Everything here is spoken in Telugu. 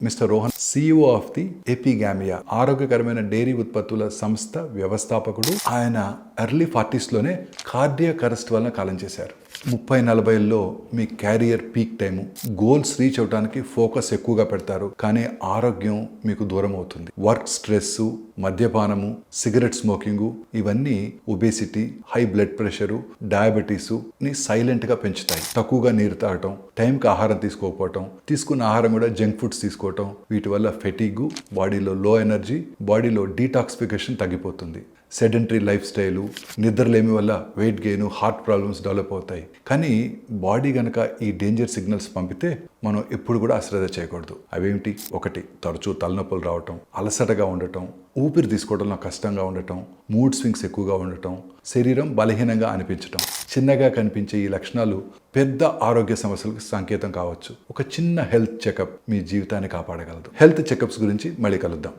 Mister Rohan CEO of the Epigamia ఆరోగ్యకరమైన డైరీ ఉత్పత్తుల సంస్థ వ్యవస్థాపకుడు. ఆయన ఎర్లీ 40s లోనే కార్డియాక్ అరెస్ట్ వలన కాలం చేశారు. 30-40ల్లో మీ career peak time, goals reach అవడానికి ఫోకస్ ఎక్కువగా పెడతారు, కానీ ఆరోగ్యం మీకు దూరం అవుతుంది. వర్క్ స్ట్రెస్, మద్యపానము, సిగరెట్ స్మోకింగు ఇవన్నీ obesity, high blood pressure, diabetes ని సైలెంట్గా పెంచుతాయి. తక్కువగా నీరు తాగటం, టైంకి ఆహారం తీసుకోకపోవటం, తీసుకున్న ఆహారం కూడా జంక్ ఫుడ్స్ తీసుకోవటం, వీటి వల్ల ఫెటీగు, బాడీలో లో ఎనర్జీ, బాడీలో డీటాక్సిఫికేషన్ తగ్గిపోతుంది. సెడెంటరీ లైఫ్ స్టైలు, నిద్రలేమి వల్ల weight gain, heart problems develop అవుతాయి. కానీ బాడీ గనక ఈ డేంజర్ సిగ్నల్స్ పంపితే మనం ఎప్పుడు కూడా అశ్రద్ధ చేయకూడదు. అవేమిటి? 1, తరచూ తలనొప్పులు రావటం, అలసటగా ఉండటం, ఊపిరి తీసుకోవడంలో కష్టంగా ఉండటం, మూడ్ స్వింగ్స్ ఎక్కువగా ఉండటం, శరీరం బలహీనంగా అనిపించటం. చిన్నగా కనిపించే ఈ లక్షణాలు పెద్ద ఆరోగ్య సమస్యలకు సంకేతం కావచ్చు. ఒక చిన్న హెల్త్ చెకప్ మీ జీవితాన్ని కాపాడగలదు. హెల్త్ చెకప్స్ గురించి మళ్ళీ కలుద్దాం.